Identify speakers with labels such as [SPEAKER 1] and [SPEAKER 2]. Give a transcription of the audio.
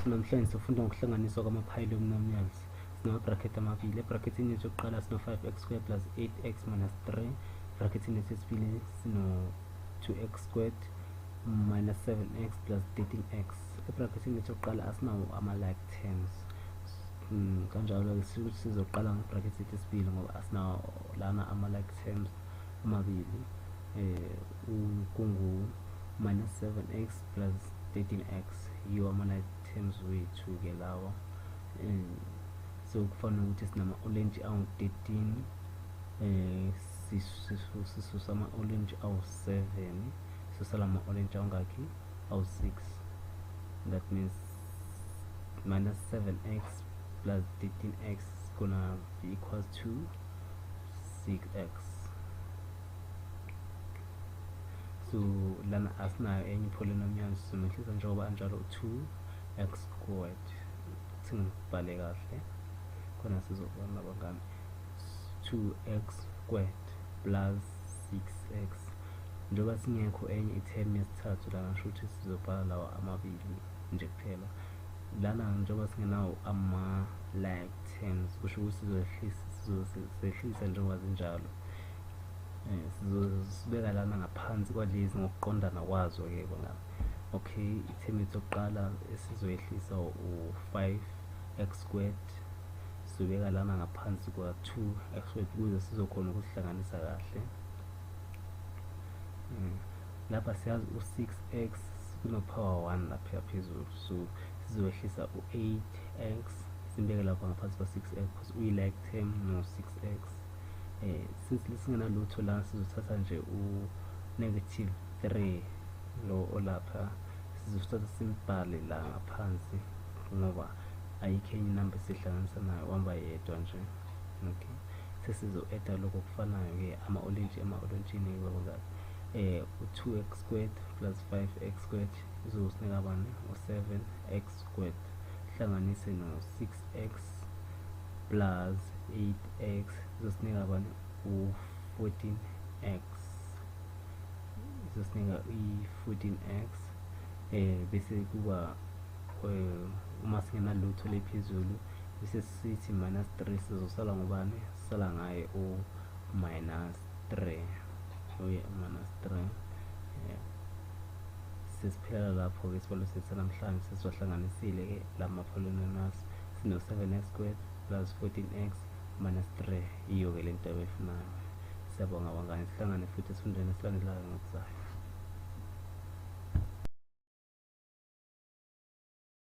[SPEAKER 1] namhlanje sifunda ngokuhlanganiswa kwama-polynomials. Sinama-bracket amabili. Ebracketini yethu yokuqala sino-5x squared plus 8x minus 3. Ebracketini yethu yesibili sino-2x squared minus 7x plus 13x. Ebracketini yethu yokuqala asinawo ama-like terms. Kanjalo-ke sizoqala ngebracket yethu yesibili ngoba asinawo lana ama-like terms amabili. Kungu-minus 7x plus 13x yiwo ama-like terms wethu-ke lawa. So kufanele ukuthi sinama-orange awu-13, sisusa ama-orange awu-7, sisala ama-orange awungakhi awu-6. That means minus 7x plus 13x is gonna be equals to 6x. So lana asinayo enye polynomial sizomehlisa njengoba anjalo 2x squared. Singibhale kahle khona sizobona bangani. 2x squared plus 6x. Njengoba singekho enye iterm yesithathu lana ngisho ukuthi sizobhala lawa amabili nje kuphela. Lana njengoba singenawo ama-like terms kusho ukuthi sizosehlisa njengoba zinjalo. Sizobeka lana ngaphansi kwalezi ngokuqondana kwazo-ke bangani. Okay, iterm yethu yokuqala esizoyehlisa u-5x squared, sizobeka lana ngaphansi kwa-2x squared ukuze sizokhona ukusihlanganisa kahle. Lapha siyazi u-6x kuno-power 1 lapha phezulu, so sizoyehlisa u-8x simbeke lapha ngaphansi kwa-6x because uyi-like term no-6x. Since singenalutho la sizothatha nje u-negative 3 lo olapha, sizothatha simbhale la ngaphansi ngoba ayikho enye inamba esihlanganisa nayo, uhamba yedwa nje. Okay, sesizo-add lokho kufanayo-ke ama-orangini u-2x squared plus 5x squared izosinika bani u-7x squared hlanganise no-6x plus 8x izosinika bani u-14x, izosinika i-14x. Bese kuba uma singenalutho lephezulu bese sithi minus 3 sizosala ngobani, sisala ngaye u-minus 3. Minus 3. Sesiphela lapho-ke isibalo sethu namhlanje sesiwahlanganisile-ke lama-polynomials. Sino-7x squared plus 14x minus 3 iyo-ke lento abayifunayo. Siyabonga bangani, sihlangane futhi esifundweni esilandelayo ngokuzayo.